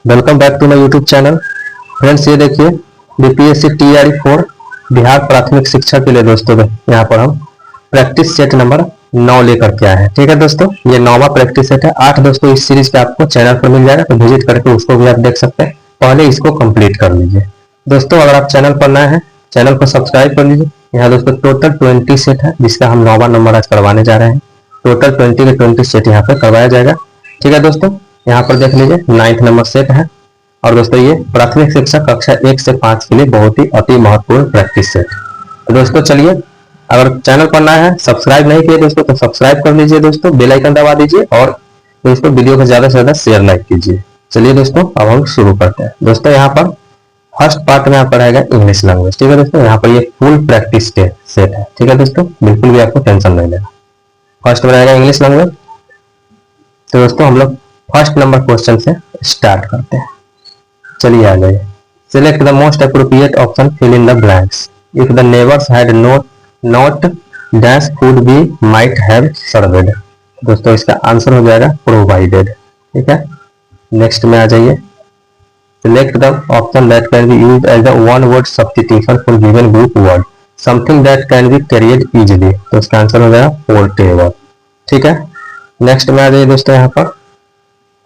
Welcome back to my YouTube channel. Friends, ये देखिए BPSC TRE 4 Bihar प्राथमिक शिक्षा के लिए दोस्तों यहाँ पर हम प्रैक्टिस सेट नंबर 9 लेकर के आए हैं। ठीक है दोस्तों, ये 9वां प्रैक्टिस सेट है। 8 दोस्तों इस सीरीज पे आपको चैनल पर मिल जाएगा, तो विजिट करके उसको भी आप देख सकते हैं। पहले इसको कंप्लीट कर लीजिए दोस्तों। अगर आप चैनल पर नए हैं, चैनल को सब्सक्राइब कर लीजिए। यहाँ दोस्तों टोटल 20 सेट है, जिसका हम 9वां नंबर आज करवाने जा रहे हैं। टोटल 20 के 20 सेट यहाँ पर करवाया जाएगा। ठीक है दोस्तों, यहाँ पर देख लीजिए 9th नंबर सेट है। और दोस्तों ये प्राथमिक शिक्षा कक्षा 1 से 5 के लिए बहुत ही अति महत्वपूर्ण प्रैक्टिस सेट। तो दोस्तों चलिए, अगर चैनल पर नया है, सब्सक्राइब नहीं किए दोस्तों, तो सब्सक्राइब कर लीजिए दोस्तों, बेल आइकन दबा दीजिए और दोस्तों वीडियो को ज्यादा से ज्यादा शेयर लाइक कीजिए। चलिए दोस्तों, अब हम शुरू करते हैं। दोस्तों यहाँ पर फर्स्ट पार्ट में आपका रहेगा इंग्लिश लैंग्वेज। ठीक है दोस्तों, यहाँ पर ये फुल प्रैक्टिस सेट है। ठीक है दोस्तों, बिल्कुल भी आपको टेंशन नहीं लेना। फर्स्ट में रहेगा इंग्लिश लैंग्वेज। तो दोस्तों हम लोग फर्स्ट नंबर क्वेश्चन से स्टार्ट करते हैं। चलिए आ जाइए। Select the most appropriate option, fill in the blanks. If the neighbours had not dash food be might have served. दोस्तों इसका आंसर हो जाएगा प्रोवाइडेड। ठीक है, नेक्स्ट में आ जाइए। Select the option that can be used as the one word substitution for given group word, something that can be carried easily. तो इसका आंसर हो जाएगा पोर्टेबल। ठीक है, नेक्स्ट में आ जाइए दोस्तों।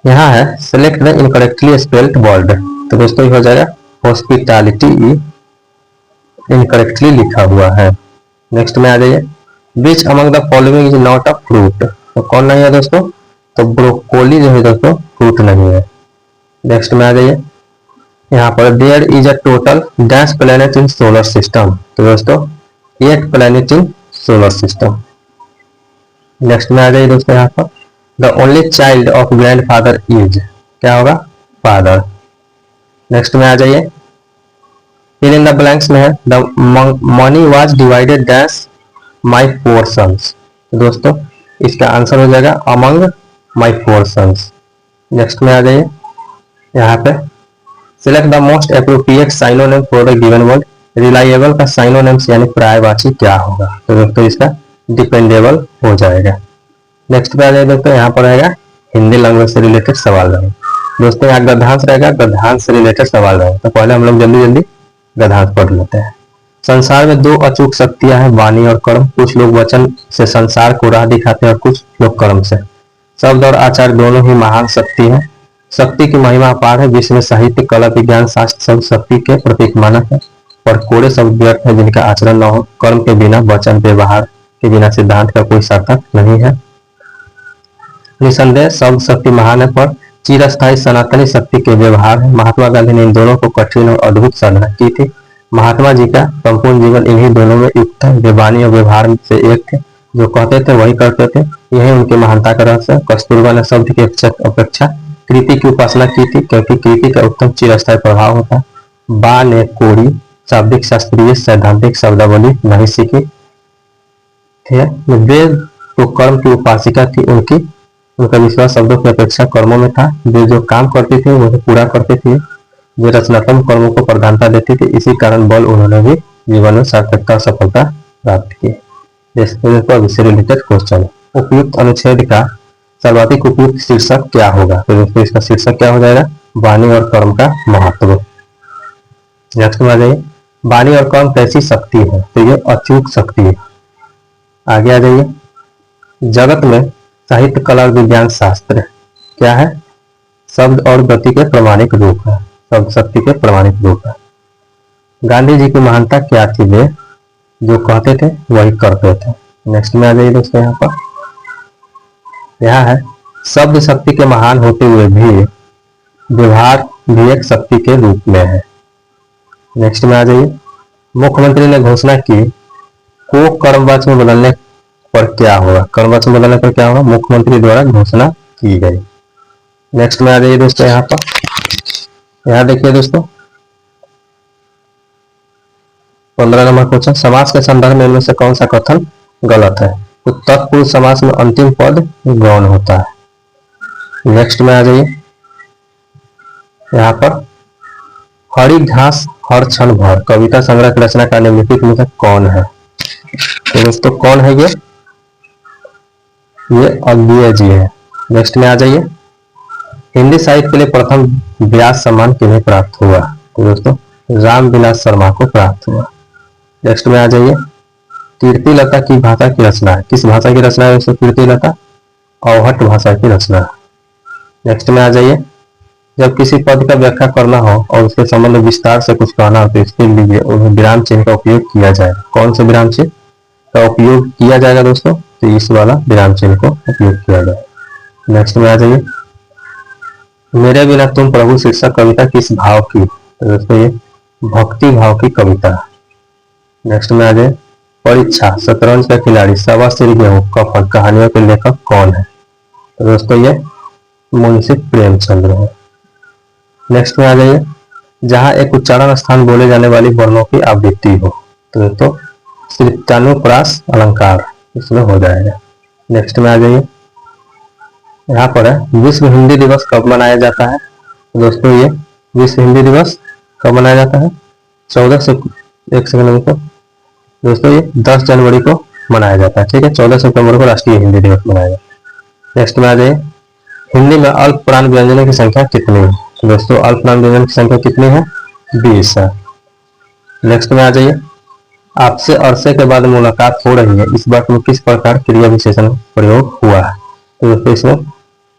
यहाँ है select the incorrectly spelled word. तो दोस्तों ये हो जाएगा हॉस्पिटैलिटी, इनकरेक्टली लिखा हुआ है। नेक्स्ट में आ जाइए। Which among the following is not a fruit. तो कौन नहीं है दोस्तों? तो ब्रोकोली जो है दोस्तों फ्रूट नहीं है। नेक्स्ट में आ जाइए। यहाँ पर there is a total dash planet in solar system. तो दोस्तों 8 planet in solar system. Next में आ जाइए दोस्तों। यहाँ पर the only child of grandfather is, क्या होगा? फादर। नेक्स्ट में आ जाइए। फिल इन द ब्लैंक्स में है the money was divided dash my 4 sons. दोस्तों इसका आंसर हो जाएगा अमंग माई 4 सन्स। नेक्स्ट में आ जाइए। यहाँ पे select the most appropriate synonym for the given word. Reliable का साइनोनिम्स यानी पर्यायवाची क्या होगा? तो दोस्तों इसका डिपेंडेबल हो जाएगा। नेक्स्ट पे आ जाए दोस्तों। यहाँ पर रहेगा हिंदी लैंग्वेज से रिलेटेड सवाल रहेगा। दोस्तों यहाँ गद्यांश रहेगा, गद्यांश से रिलेटेड सवाल रहेगा। तो पहले हम लोग जल्दी गद्यांश पढ़ लेते हैं। संसार में 2 अचूक शक्तियां हैं, वाणी और कर्म। कुछ लोग वचन से संसार को राह दिखाते हैं और कुछ लोग कर्म से। शब्द और आचार दोनों ही महान शक्ति है। शक्ति की महिमा अपार है, जिसमें साहित्य, कला, विज्ञान, शास्त्र सब शक्ति के प्रतीक मानक है। और कोरे शब्द व्यर्थ है जिनका आचरण न हो। कर्म के बिना, वचन व्यवहार के बिना सिद्धांत का कोई सार्थक नहीं है। निसंदेह शब्द शक्ति महान है, पर चिरस्थायी सनातनी शक्ति के व्यवहार है। महात्मा गांधी ने इन दोनों को कठिन और अद्भुत साधना की थी। महात्मा जी का संपूर्ण जीवन इन्हीं दोनों में युक्त है। वे वाणी और व्यवहार से एक थे, जो कहते थे वही करते थे। यही उनकी महानता का रहस्य है। कस्तूरबा ने शब्द की अपेक्षा कृति की उपासना की थी, क्योंकि कृति का उत्तम चिरस्थायी प्रभाव होता है। बा ने कोरी शाब्दिक शास्त्रीय सैद्धांतिक शब्दावली नहीं सीखी थे। वे तो कर्म की उपासिका थी। उनका विश्वास शब्दों की अपेक्षा कर्मों में था। वे जो काम करते थे वह पूरा करते थे। वे रचनात्मक कर्मों को प्रधानता देते थे। इसी कारण बल उन्होंने भी जीवन में सार्थकता और सफलता प्राप्त की। इससे रिलेटेड क्वेश्चन है। उपयुक्त अनुच्छेद का सर्वाधिक उपयुक्त शीर्षक क्या होगा? तो दोस्तों इसका शीर्षक क्या हो जाएगा? वाणी और कर्म का महत्व। नेक्स्ट में आ जाइए। वाणी और कर्म कैसी शक्ति है? तो ये अचूक शक्ति है। आगे आ जाइए। जगत में साहित्य, कला और विज्ञान शास्त्र क्या है? शब्द और गति के प्रमाणिक रूप है। शब्द शक्ति के प्रमाणिक रूप है। गांधी जी की महानता क्या थी? वे जो कहते थे वही करते थे। नेक्स्ट में आ जाइए दोस्तों। यहाँ है शब्द शक्ति के महान होते हुए भी व्यवहार भी एक शक्ति के रूप में है। नेक्स्ट में आ जाइए। मुख्यमंत्री ने घोषणा की को कर्मवाची में बदलने पर क्या होगा? कर्मवाची में बदलने पर क्या होगा? मुख्यमंत्री द्वारा घोषणा की गई। नेक्स्ट में आ जाइए दोस्तों। यहाँ देखिए दोस्तों 15 नंबर क्वेश्चन। समास के संदर्भ में इनमें से कौन सा कथन गलत है? तो तत्पुरुष समास में अंतिम पद गौण होता है। नेक्स्ट में आ जाइए। यहाँ पर हरी घास हर क्षण भर कविता संग्रह की रचना का निम्नलिखित में से कौन है? तो दोस्तों कौन है ये अज्ञेय जी है। नेक्स्ट में आ जाइए। हिंदी साहित्य के लिए प्रथम व्यास सम्मान किन्हें प्राप्त हुआ? तो दोस्तों राम विलास शर्मा को प्राप्त हुआ। नेक्स्ट में आ जाइए, कीर्तिलता की भाषा की रचना है, किस भाषा की रचना है दोस्तों? कीर्तिलता अवहट भाषा की रचना है। नेक्स्ट में आ जाइए, जब किसी पद का व्याख्या करना हो और उसके संबंध में विस्तार से कुछ कहना हो तो इसके लिए विराम चिन्ह का उपयोग किया जाएगा। कौन से विराम चिन्ह का उपयोग किया जाएगा दोस्तों? तो इस वाला विराम चिन्ह को उपयोग किया जाएगा। नेक्स्ट में आ जाइए, मेरे बिना तुम प्रभु शीर्षक कविता किस भाव की? तो दोस्तों ये भक्ति भाव की कविता। नेक्स्ट में आ जाए, परीक्षा, शतरंज का खिलाड़ी, सवा सिर गेहूं, कफन कहानियों के लेखक कौन है? तो दोस्तों ये मुंशी प्रेमचंद्र है। नेक्स्ट में आ जाइए, जहां एक उच्चारण स्थान बोले जाने वाली वर्णों की आवृत्ति हो तो दोस्तों श्रितानुप्रास अलंकार इसमें हो जाएगा। नेक्स्ट में आ जाइए, यहाँ पर है विश्व हिंदी दिवस कब मनाया जाता है? तो दोस्तों ये विश्व हिंदी दिवस कब मनाया जाता है? 14 से 1 सेकंड को दोस्तों ये 10 जनवरी को मनाया जाता है। ठीक है, 14 सितंबर को राष्ट्रीय हिंदी दिवस मनाया जाता है। नेक्स्ट में आ जाइए, हिंदी में अल्प प्राण व्यंजनों की संख्या कितनी है? तो दोस्तों अल्प प्राण व्यंजन की संख्या कितनी है? 20 है। नेक्स्ट में आ जाइए, आपसे अरसे के बाद मुलाकात हो रही है, इस बात में किस प्रकार क्रिया विशेषण प्रयोग हुआ है? तो दोस्तों इसमें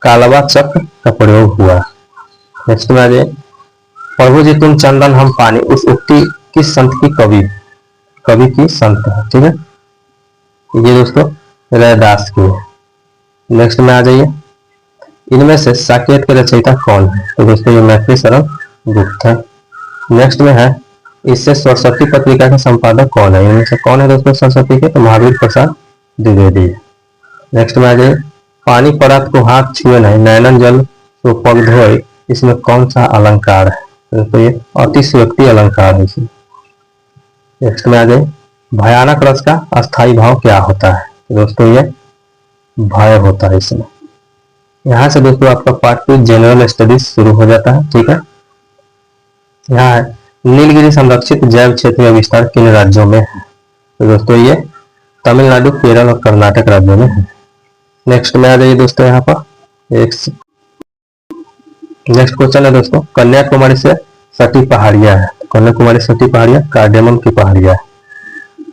कालवा चक्र का प्रयोग हुआ है। नेक्स्ट में आ जाइए, प्रभु जी तुम चंदन हम पानी, उस उक्ति किस संत की कवि की संत है? ठीक है, ये दोस्तों रैदास की है। नेक्स्ट में आ जाइए, इनमें से साकेत के रचयिता कौन है? तो दोस्तों ये मैथिली शरण गुप्त है। नेक्स्ट में है, इससे सरस्वती पत्रिका के संपादक कौन है? इनमें से कौन है दोस्तों सरस्वती के? तो महावीर प्रसाद द्विवेदी है। नेक्स्ट में आ जाइए, पानी परात को हाथ छुए नहीं, नैनन जल को पग धोए, इसमें कौन सा अलंकार है? तो ये अतिशयोक्ति अलंकार है इसमें। नेक्स्ट में आ जाइए, भयानक रस का अस्थाई भाव क्या होता है? तो दोस्तों ये भय होता है इसमें। यहाँ से दोस्तों आपका पार्ट 2 जनरल स्टडीज शुरू हो जाता है। ठीक है, यहाँ है नीलगिरी संरक्षित जैव क्षेत्र का विस्तार किन राज्यों में है? तो दोस्तों ये तमिलनाडु, केरल और कर्नाटक राज्यों में है। नेक्स्ट में आ जाइए दोस्तों, यहाँ पर एक नेक्स्ट क्वेश्चन है दोस्तों, कन्याकुमारी से सटी पहाड़ियां है, कन्याकुमारी सटी पहाड़ियां कार्डेमम की पहाड़ियां है।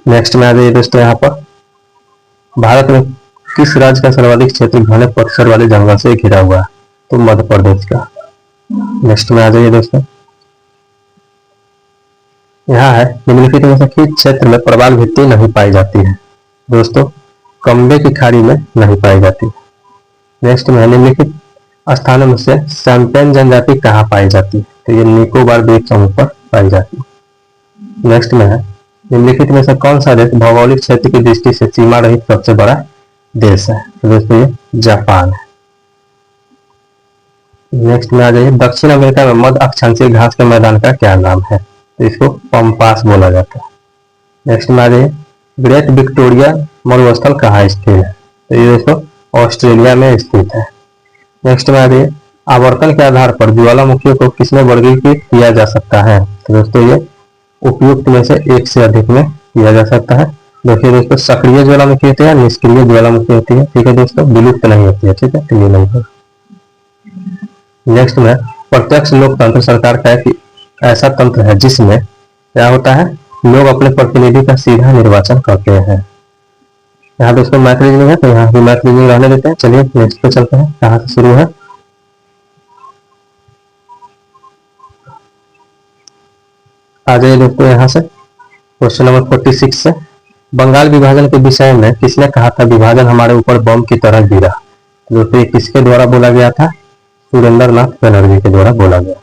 नेक्स्ट में आ जाइए दोस्तों, यहाँ पर भारत में किस राज्य का सर्वाधिक क्षेत्र घने पतझड़ वाले जंगल से घिरा हुआ है? तो मध्य प्रदेश का। नेक्स्ट में आ जाइए दोस्तों, यहाँ है निम्नलिखित में से किस क्षेत्र में प्रवाल भित्ति नहीं पाई जाती है? दोस्तों कंबे की खाड़ी में नहीं पाई जाती। नेक्स्ट में है निम्नलिखित स्थानों में से सैम्पेन जनजाति कहाँ पाई जाती है? तो ये निकोबार द्वीप समूह पर पाई जाती है। नेक्स्ट में है निम्नलिखित में से कौन सा देश भौगोलिक क्षेत्र की दृष्टि से सीमा रहित सबसे बड़ा देश है? तो दोस्तों ये जापान है। नेक्स्ट में आ जाइए, दक्षिण अमेरिका में मध्य अक्षांशीय घास के मैदान का क्या नाम है? तो इसको पंपास बोला जाता है। नेक्स्ट में आ जाइए, ग्रेट विक्टोरिया मरुस्थल कहाँ स्थित है? तो ये दोस्तों ऑस्ट्रेलिया में स्थित है। नेक्स्ट में आ जाइए, आवर्तन के आधार पर ज्वालामुखियों को किसमें वर्गीकृत किया जा सकता है? तो दोस्तों ये उपयुक्त में से एक से अधिक में किया जा सकता है। देखिए दोस्तों, सक्रिय ज्वालामुखी होती है, निष्क्रिय ज्वालामुखी होती है। ठीक है दोस्तों, विलुप्त नहीं होती है। ठीक है, तो ये नहीं है। नेक्स्ट में प्रत्यक्ष लोकतंत्र सरकार का एक ऐसा तंत्र है जिसमें क्या होता है, लोग अपने प्रतिनिधि का सीधा निर्वाचन करते हैं। यहाँ दोस्तों मैथ रीजनिंग है, तो यहाँ भी मैथ रीजनिंग रहने देते हैं। चलिए नेक्स्ट पे चलते हैं, कहाँ से शुरू है। आ जाइए दोस्तों, यहाँ से क्वेश्चन नंबर 46 से, बंगाल विभाजन के विषय में किसने कहा था विभाजन हमारे ऊपर बम की तरह गिरा? दोस्तों ये किसके द्वारा बोला गया था? सुरेंद्र नाथ बनर्जी के द्वारा बोला गया था।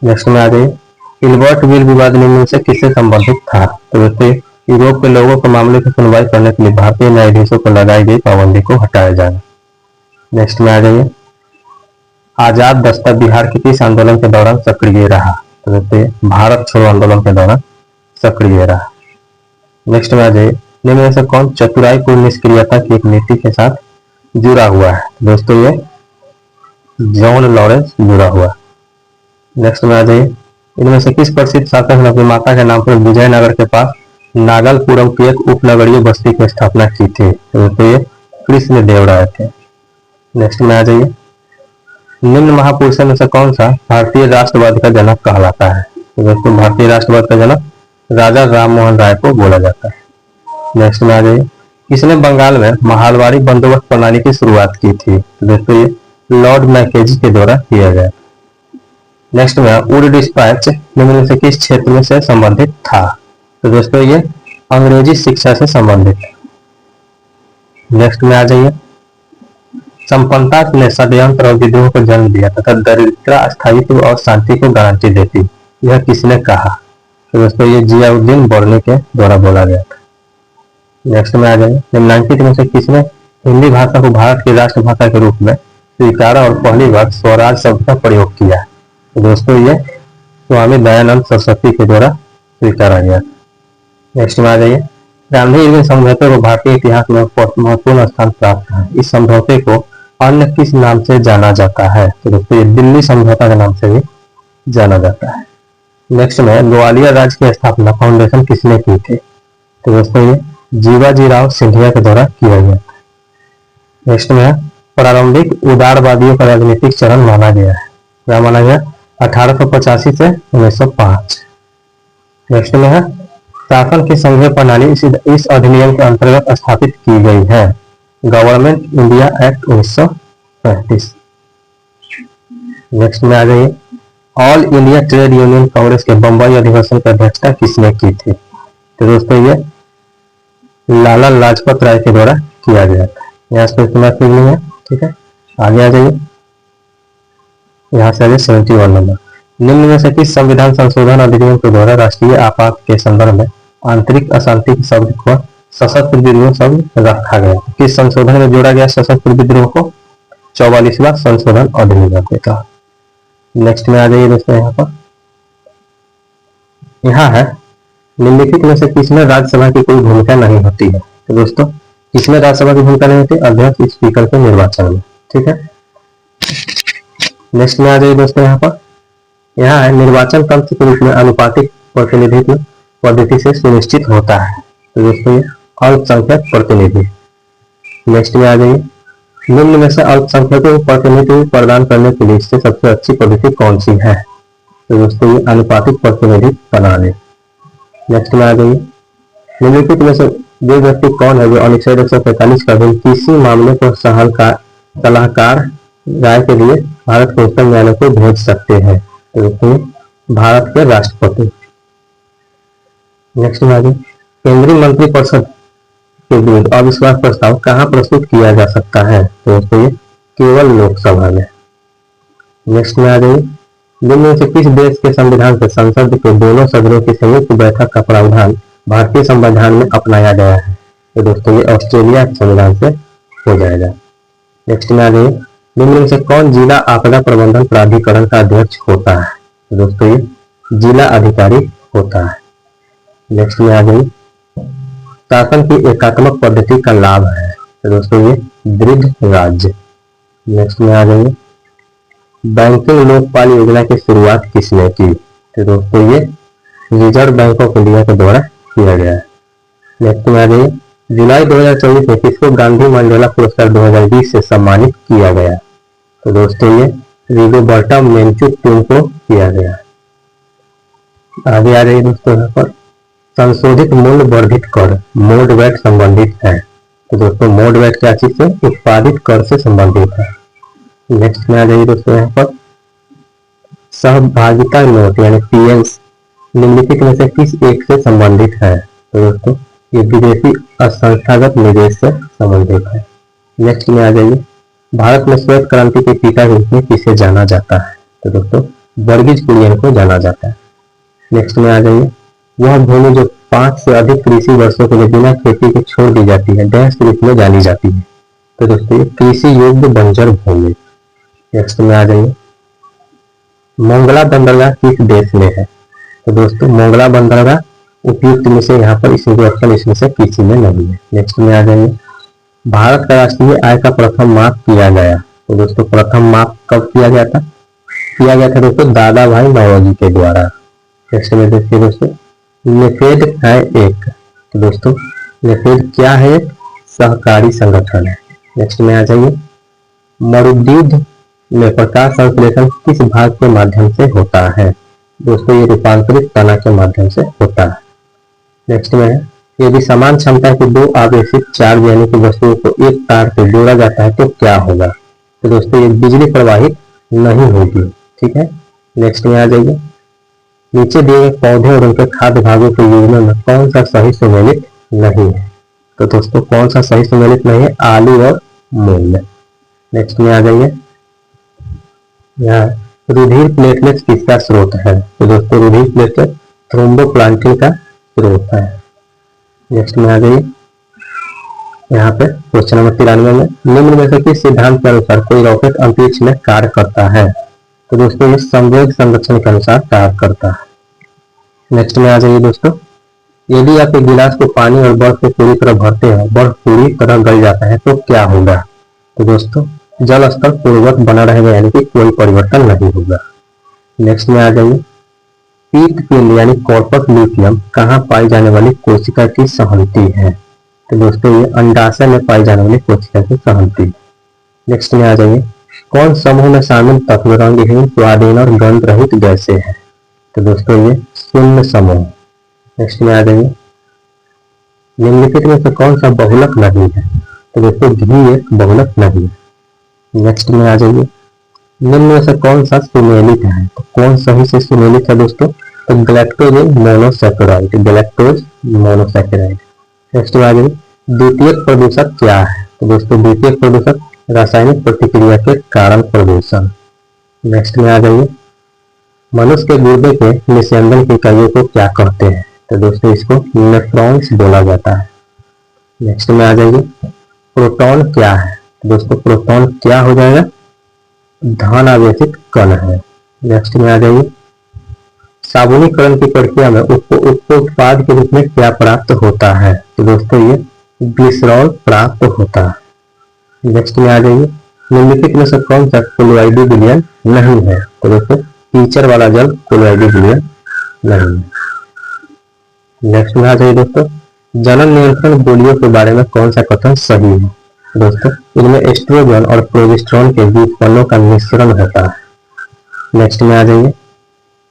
नेक्स्ट में आ जाइए, इल्बर्ट विल विवाद निम्न से किससे संबंधित था? तो दोस्तों यूरोप के लोगों के मामले की सुनवाई करने के लिए भारतीय न्यायाधीशों को लगाई गई पाबंदी को हटाया जाना। नेक्स्ट में आ जाइए, आजाद दस्ता बिहार के किस आंदोलन के दौरान सक्रिय रहा? तो दोस्तों भारत छोड़ो आंदोलन के दौरान सक्रिय रहा। नेक्स्ट में आ जाइए, निम्न में से कौन चतुराई पूर्ण निष्क्रियता की एक नीति के साथ जुड़ा हुआ है? दोस्तों ये जॉन लॉरेंस जुड़ा हुआ। नेक्स्ट में आ जाइए, इनमें से किस प्रसिद्ध शासक ने अपनी माता के नाम पर विजयनगर के पास नागलपुरम की एक उपनगरीय बस्ती की स्थापना की थी? तो ये कृष्ण देव राय थे। नेक्स्ट में आ जाइए, निम्न महापुरुषों में से कौन सा भारतीय राष्ट्रवाद का जनक कहलाता है? तो दोस्तों भारतीय राष्ट्रवाद का जनक राजा राम मोहन राय को बोला जाता है। नेक्स्ट में आ जाइए, किसने बंगाल में महालवाड़ी बंदोबस्त प्रणाली की शुरुआत की थी? तो दोस्तों ये लॉर्ड मैकेजी के द्वारा किया गया। नेक्स्ट में वुड डिस्पैच निम्न में से किस क्षेत्र में से संबंधित था? तो दोस्तों ये अंग्रेजी शिक्षा से संबंधित। नेक्स्ट में आ जाइए, संपन्नता ने षड्यंत्र और विद्रोह को जन्म दिया तथा दरिद्रता स्थायित्व और शांति को गारंटी देती, यह किसने कहा? तो दोस्तों ये जियाउद्दीन बर्नी के द्वारा बोला गया था। नेक्स्ट में आ जाइए, निम्नलिखित में से किसने हिंदी भाषा को भारत की राष्ट्रभाषा के रूप में स्वीकारा और पहली बार स्वराज शब्द का प्रयोग किया? तो दोस्तों ये स्वामी दयानंद सरस्वती के द्वारा स्वीकारा गया। नेक्स्ट में आ जाइए, गांधी इर्विन समझौते को भारतीय इतिहास में महत्वपूर्ण स्थान प्राप्त है। इस समझौते को अन्य किस नाम से जाना जाता है? तो दोस्तों ये दिल्ली समझौता के नाम से भी जाना जाता है। नेक्स्ट में ग्वालियर राज्य की स्थापना फाउंडेशन किसने की थी? तो दोस्तों ये जीवाजी राव सिंधिया के द्वारा किया गया। नेक्स्ट में प्रारंभिक उदारवादियों का राजनीतिक चरण माना गया है, क्या माना गया? 1885 से 1905। नेक्स्ट में है शासन की संघीय प्रणाली इस अधिनियम के अंतर्गत स्थापित की गई है, गवर्नमेंट इंडिया एक्ट 1935। नेक्स्ट में आ जाइए, all India trade union Congress के बंबई अधिवेशन की अध्यक्षता किसने की थी? तो दोस्तों ये लाला लाजपत राय के द्वारा किया गया था। यहाँ से इतना क्लियर नहीं है, ठीक है। आगे आ जाइए, यहाँ से आ जाइए 71 नंबर, निम्न में से किस संविधान संशोधन अधिनियम के द्वारा राष्ट्रीय आपात के संदर्भ में आंतरिक अशांति के शब्द को सशस्त्र विद्रोह शब्द रखा गया? किस संशोधन में जोड़ा गया सशस्त्र विद्रोह को? 44वां संशोधन अधिनियम के तहत। नेक्स्ट में आ जाइए दोस्तों, यहाँ है निम्नलिखित में से किसमें राज्यसभा की कोई भूमिका नहीं होती है? तो दोस्तों किसमें राज्यसभा की भूमिका नहीं होती? अध्यक्ष स्पीकर के निर्वाचन में, ठीक है। नेक्स्ट में आ जाइए दोस्तों, यहाँ है निर्वाचन तंत्र के रूप में अनुपातिक प्रतिनिधित्व पद्धति से सुनिश्चित होता है। तो दोस्तों ये अल्पसंख्यक प्रतिनिधि। नेक्स्ट में आ जाइए, निम्न में से अल्पसंख्यकों को प्रतिनिधित्व प्रदान करने के लिए सबसे अच्छी पद्धति कौन सी है? तो दोस्तों ये अनुपातिक प्रतिनिधि प्रणाली। नेक्स्ट में आ जाइए, निम्नलिखित में से वो व्यक्ति कौन है जो अनुच्छेद 145 का अधीन किसी मामले को सलाहकार राय के लिए भारत के उच्चतम न्यायालय को भेज सकते हैं? तो भारत के राष्ट्रपति। नेक्स्ट में आ जाइए, केंद्रीय मंत्रिपरिषद के विरुद्ध अविश्वास प्रस्ताव कहाँ प्रस्तुत किया जा सकता है? तो ये केवल लोकसभा में। नेक्स्ट में आ जाइए, निम्न में से किस देश के संविधान से संसद के दोनों सदनों की संयुक्त बैठक का प्रावधान भारतीय संविधान में अपनाया गया है? तो दोस्तों ये ऑस्ट्रेलिया के संविधान से हो जाएगा। नेक्स्ट में आ जाइए, निम्न में से कौन जिला आपदा प्रबंधन प्राधिकरण का अध्यक्ष होता है? तो दोस्तों ये जिला अधिकारी होता है। नेक्स्ट में आ जाइए, शासन की एकात्मक पद्धति का लाभ है? तो दोस्तों ये दृढ़ राज्य। नेक्स्ट में आ जाइए, बैंकिंग लोकपाल योजना की शुरुआत किसने की? तो दोस्तों ये रिजर्व बैंक ऑफ इंडिया के द्वारा किया गया है। नेक्स्ट में आ जाइए, जुलाई 2024 में किसको गांधी मंडेला पुरस्कार 2020 से सम्मानित किया गया? तो दोस्तों ये रिगोबर्टा मेंचू को किया गया। आगे आ जाइए दोस्तों, यहाँ पर संशोधित मूल्य वर्धित कर मोड वैट संबंधित है? तो दोस्तों मोड वैट क्या चीज से? उत्पादित कर से संबंधित है। नेक्स्ट में आ जाइए दोस्तों, यहाँ पर सहभागिता नोट यानी पीएस निम्नलिखित में से किस एक से संबंधित है? तो दोस्तों ये विदेशी असंस्थागत निवेश से संबंधित है। नेक्स्ट में आ जाइए, भारत में श्वेत क्रांति के पिता के रूप में किसे जाना जाता है? तो दोस्तों वर्गीज कुरियन को जाना जाता है। नेक्स्ट में आ जाइए, वह भूमि जो 5 से अधिक कृषि वर्षों के लिए बिना खेती के छोड़ दी जाती है डैश के रूप में जानी जाती है? तो दोस्तों कृषि योग्य बंजर भूमि। नेक्स्ट में आ जाइए, मोंगला बंदरगाह किस देश में है? तो दोस्तों मोंगला बंदरगाह उपयुक्त में से यहाँ पर इसमें ऑप्शन इसमें से किसी में नहीं है। नेक्स्ट में आ जाइए, भारत का राष्ट्रीय आय का प्रथम माप किया गया? तो दोस्तों प्रथम माप कब किया गया था? किया गया था दोस्तों दादा भाई नौरोजी के द्वारा। नेक्स्ट में देखिए दोस्तों, नेफेड है एक। तो दोस्तों नेफेड क्या है? सहकारी संगठन है। नेक्स्ट में आ जाइए, मरुदीध में प्रकाश संश्लेषण किस भाग के माध्यम से होता है? दोस्तों ये रूपांतरित तना के माध्यम से होता है। नेक्स्ट में है, यदि समान क्षमता के दो आवेशित चार्ज यानी कि वस्तुओं को एक तार से जोड़ा जाता है तो क्या होगा? तो दोस्तों ये बिजली प्रवाहित नहीं होगी। ठीक है, नेक्स्ट में आ जाइए, नीचे दिए गए पौधे और उनके खाद्य भागों के युग्मों में कौन सा सही सुमेलित नहीं है? तो दोस्तों कौन सा सही सुमेलित नहीं है? आलू और मूंग। नेक्स्ट में आ जाइए, यहाँ रुधिर प्लेटलेट्स किसका स्रोत है? तो दोस्तों रुधिर प्लेटलेट थ्रोम्बोप्लास्टिन का स्रोत है। नेक्स्ट में आ जाइए, यहाँ पे क्वेश्चन नंबर 93 में, निम्न में से किस सिद्धांत के अनुसार कोई रॉकेट अंतरिक्ष में कार्य करता है? तो दोस्तों ये संवेग संरक्षण के अनुसार कार्य करता है। नेक्स्ट में आ जाइए दोस्तों, यदि आप एक गिलास को पानी और बर्फ से पूरी तरह भरते हैं, बर्फ पूरी तरह गल जाता है तो क्या होगा? तो दोस्तों जल स्तर पूर्ववत बना रहेगा, यानी कि कोई परिवर्तन नहीं होगा। नेक्स्ट में आ जाइए, पीतपिंड यानी कॉर्पस ल्यूटियम कहाँ पाई जाने वाली कोशिका की संहति है? तो दोस्तों ये अंडाशय में पाई जाने वाली कोशिका की संहति है। नेक्स्ट में आ जाइए, कौन समूह में शामिल तत्व रंगहीन, स्वादहीन और गंध रहित गैसें हैं? तो दोस्तों ये शून्य समूह। नेक्स्ट में आ जाइए, निम्नलिखित में से कौन सा बहुलक नहीं है? तो दोस्तों घी एक बहुलक नहीं है। नेक्स्ट में आ जाइए, निम्न में से कौन सा सुमेलित है? तो कौन सही से सुमेलित है दोस्तों? तो galactose monosaccharide, galactose monosaccharide. Next में आ जाइए, द्वितीयक प्रदूषक क्या है? तो दोस्तों द्वितीयक प्रदूषक रासायनिक प्रतिक्रिया के कारण प्रदूषण। नेक्स्ट में आ जाइए, मनुष्य के गुर्दे के निस्यंदन की इकाइयों को क्या कहते हैं? तो दोस्तों इसको नेफ्रॉन्स बोला जाता है। नेक्स्ट में आ जाइए, प्रोटॉन क्या है? दोस्तों प्रोटॉन क्या हो जाएगा? धन आवेशित कण है। नेक्स्ट में आ जाइए, साबुनीकरण की प्रक्रिया में उसको उत्पाद के रूप में क्या प्राप्त होता है? तो दोस्तों ये ग्लिसरॉल प्राप्त होता है। नेक्स्ट में आ जाइए, निम्नलिखित में से कौन सा क्लोराइड विलयन नहीं है? तो दोस्तों कीचड़ वाला जल क्लोराइड विलयन नहीं है। नेक्स्ट में आ जाइए दोस्तों, जनन नियंत्रण गोलियों के बारे में कौन सा कथन सही है? दोस्तों इनमें एस्ट्रोजन और प्रोजेस्टेरोन के व्युत्पन्नों का मिश्रण होता है। नेक्स्ट में आ जाइए,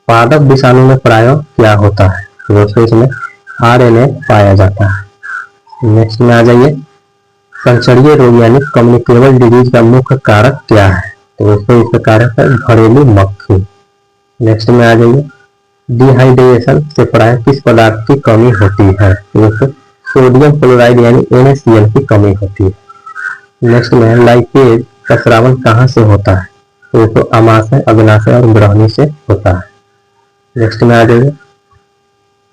पादप विषाणु में प्राय क्या होता है? दोस्तों इसमें आरएनए पाया जाता है। नेक्स्ट में आ जाइए, संचरणीय रोग यानी कम्युनिकेबल डिजीज का मुख्य कारक क्या है? तो दोस्तों इसका कारक है घरेलू मक्खी। नेक्स्ट में आ जाइए, डिहाइड्रेशन से प्राय किस पदार्थ की कमी होती है? दोस्तों सोडियम क्लोराइड यानी NaCl की कमी होती है। नेक्स्ट में लाइपेज का स्रावन कहाँ से होता है? तो दोस्तों अमाशय, अग्नाशय और ग्रहणी से होता है। नेक्स्ट में आ जाइए,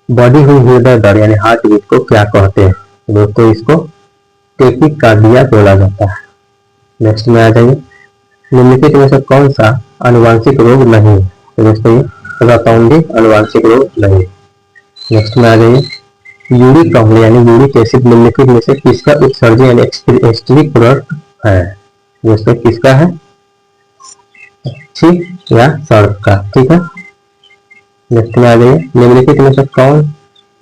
बढ़ी हुई हृदय दर यानी हार्ट बीट को क्या कहते हैं? दोस्तों इसको टेकिकार्डिया बोला जाता है। नेक्स्ट में आ जाइए, निम्नलिखित में से कौन सा आनुवांशिक रोग नहीं है? तो दोस्तों रतौंधी आनुवांशिक रोग नहीं है। नेक्स्ट में आ जाइए, यूरिक अम्ल यानी यूरिक एसिड निम्नलिखित में से किसका उत्सर्जन यानी एक्सट्री प्रोडक्ट है? दोस्तों किसका है? ठीक या सड़क का। ठीक है, नेक्स्ट में आ जाइए, निम्नलिखित में से कौन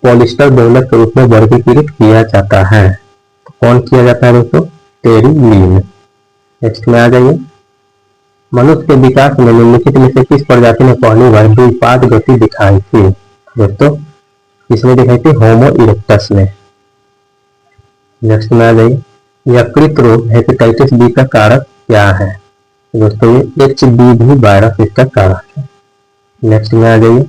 पॉलिस्टर बहुलक के रूप में वर्गीकृत किया जाता है? तो कौन किया जाता है दोस्तों? टेरिलीन। नेक्स्ट में आ जाइए, मनुष्य के विकास में निम्नलिखित में से किस प्रजाति ने पहली बार द्विपाद गति दिखाई थी? दोस्तों किसने दिखाई थी? होमो इरेक्टस ने। नेक्स्ट में आ जाइए, यकृत रोग हेपेटाइटिस बी का कारक क्या है? दोस्तों ये HBV वायरस इसका कारक है। नेक्स्ट में आ जाइए,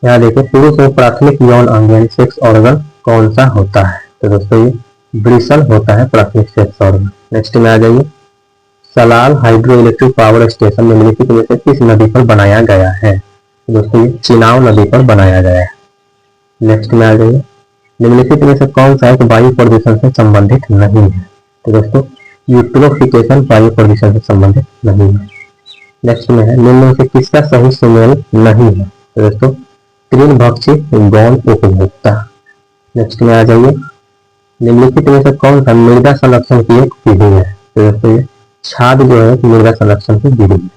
यहाँ देखिए पुरुष में प्राथमिक यौन अंग यानी सेक्स ऑर्गन कौन सा होता है? तो दोस्तों ये ब्रिसल होता है प्राथमिक सेक्स ऑर्गन। नेक्स्ट में आ जाइए, Salal hydro electric power station निम्नलिखित में से किस नदी पर बनाया गया है? दोस्तों ये चिनाव नदी पर बनाया गया है। नेक्स्ट में आ जाइए, निम्नलिखित में से कौन सा एक वायु प्रदूषण से संबंधित नहीं है? तो दोस्तों यूट्रोफिकेशन वायु प्रदूषण से संबंधित नहीं है। नेक्स्ट में है, निम्न में से किसका सही सुमेल नहीं है? तो दोस्तों तृणभक्षी गौण उपभोक्ता। नेक्स्ट में आ जाइए, निम्नलिखित में से कौन सा मृदा संरक्षण की एक विधि है? तो दोस्तों छाद जो है मृदा संरक्षण की विधि है।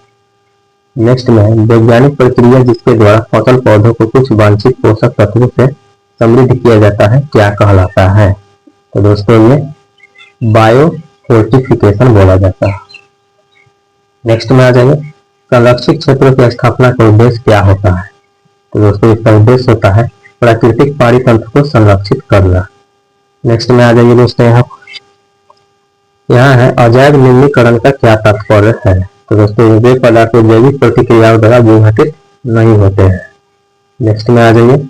नेक्स्ट में है, वैज्ञानिक प्रक्रिया जिसके द्वारा फसल पौधों को कुछ वांछित पोषक तत्वों से समृद्ध किया जाता है क्या कहलाता है? तो दोस्तों ये बायो फोर्टिफिकेशन बोला जाता है। नेक्स्ट में आ जाइए, संरक्षित क्षेत्रों की स्थापना का उद्देश्य क्या होता है। तो दोस्तों इसका उद्देश्य होता है प्राकृतिक पानी तंत्र को संरक्षित करना। नेक्स्ट में आ जाइए दोस्तों, यहाँ है अजैव निम्नीकरण का क्या तात्पर्य है। तो दोस्तों वे पदार्थ जैविक प्रतिक्रियाओं द्वारा विघटित नहीं होते हैं। नेक्स्ट में आ जाइए,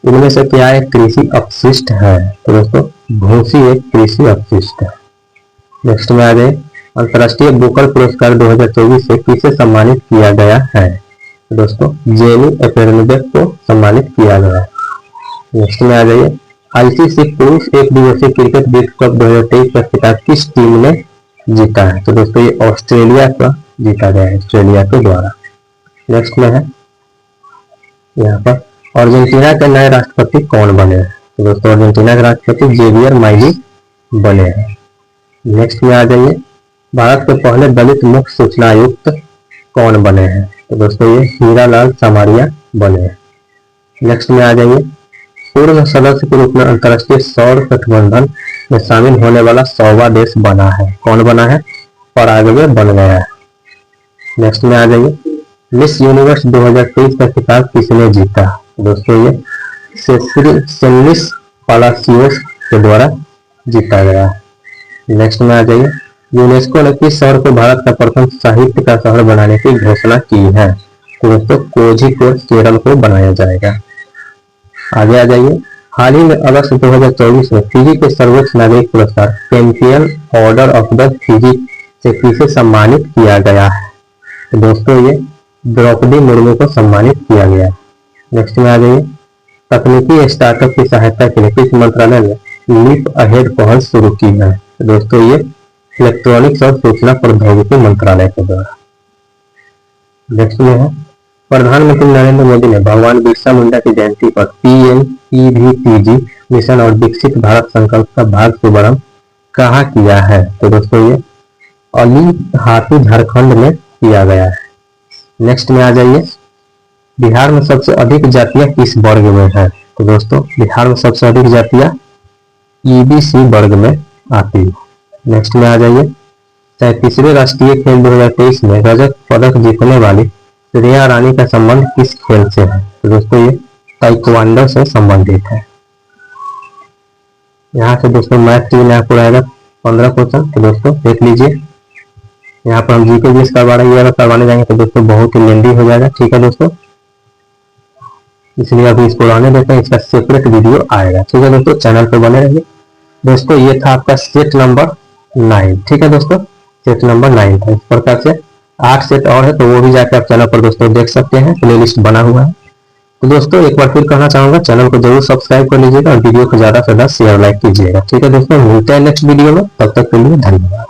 इनमें से क्या एक कृषि अपशिष्ट है। तो दोस्तों भूसी एक कृषि अपशिष्ट है। नेक्स्ट में आ जाइए, अंतर्राष्ट्रीय बुकर पुरस्कार 2024 से किसे सम्मानित किया गया है। तो दोस्तों जेनी एपेरनबेक को सम्मानित किया गया है। नेक्स्ट में आ जाइए, आईसीसी पुरुष एक दिवसीय क्रिकेट विश्व कप 2023 का खिताब किस टीम ने जीता है। तो दोस्तों ये ऑस्ट्रेलिया का जीता गया है, ऑस्ट्रेलिया के द्वारा। नेक्स्ट में है यहाँ पर अर्जेंटीना के नए राष्ट्रपति कौन बने हैं। तो दोस्तों अर्जेंटीना के राष्ट्रपति जेवियर माइली बने हैं। नेक्स्ट में आ जाइए, भारत के पहले दलित मुख्य सूचना आयुक्त कौन बने हैं। तो दोस्तों ये हीरालाल समारिया बने हैं। नेक्स्ट में आ जाइए, पूर्व सदस्य के रूप में अंतर्राष्ट्रीय सौर गठबंधन में शामिल होने वाला 100वां देश बना है। कौन बना है, पराग्वे बन गया है। नेक्स्ट में आ जाइए, मिस यूनिवर्स 2023 का खिताब किसने जीता। दोस्तों ये सेलिस पालासियोस के द्वारा जीता गया है। नेक्स्ट में आ जाइए, यूनेस्को ने किस शहर को भारत का प्रथम साहित्य का शहर बनाने की घोषणा की है। तो दोस्तों कोझिकोड केरल को बनाया जाएगा। आगे आ जाइए, हाल ही में अगस्त 2024 में फिजी के सर्वोच्च नागरिक पुरस्कार champion order of the Fiji से किसे सम्मानित किया गया है। तो दोस्तों ये द्रौपदी मुर्मू को सम्मानित किया गया है। नेक्स्ट में आ जाइए, तकनीकी स्टार्टअप की सहायता के लिए किस मंत्रालय ने लीप अहेड पहल शुरू की है। तो दोस्तों ये इलेक्ट्रॉनिक्स और सूचना प्रौद्योगिकी मंत्रालय के द्वारा। नेक्स्ट में है, प्रधानमंत्री नरेंद्र मोदी ने भगवान बिरसा मुंडा की जयंती पर पीएम-ईवीपीजी मिशन और विकसित भारत संकल्प का भाग शुभारंभ कहाँ किया है। तो दोस्तों ये अलीहाती झारखंड में किया गया है। नेक्स्ट में आ जाइए, बिहार में सबसे अधिक जातियां किस वर्ग में है। तो दोस्तों बिहार में सबसे अधिक जातियां ईबीसी वर्ग में आती है। नेक्स्ट में आ जाइए, 37वें राष्ट्रीय खेल 2023 में रजत पदक जीतने वाली श्रेया रानी का संबंध किस खेल से है। तो दोस्तों ये ताइक्वांडो से संबंधित है। यहाँ से दोस्तों मैथ में आपको रहेगा 15 क्वेश्चन। तो दोस्तों देख लीजिए, यहाँ पर हम जीके जिस करवाने जाएंगे तो दोस्तों बहुत ही लेंदी हो जाएगा। ठीक है दोस्तों, इसलिए अभी इसको रहने देते हैं, इसका सेपरेट वीडियो आएगा। ठीक है दोस्तों, चैनल पर बने रहिए। दोस्तों ये था आपका सेट नंबर 9। ठीक है दोस्तों, सेट नंबर 9 था। इस प्रकार से 8 सेट और है, तो वो भी जाकर आप चैनल पर दोस्तों देख सकते हैं, प्लेलिस्ट बना हुआ है। तो दोस्तों एक बार फिर कहना चाहूंगा, चैनल को जरूर सब्सक्राइब कर लीजिएगा और वीडियो को ज्यादा से ज्यादा शेयर लाइक कीजिएगा। ठीक है दोस्तों, मिलते हैं नेक्स्ट वीडियो में, तब तक के लिए धन्यवाद।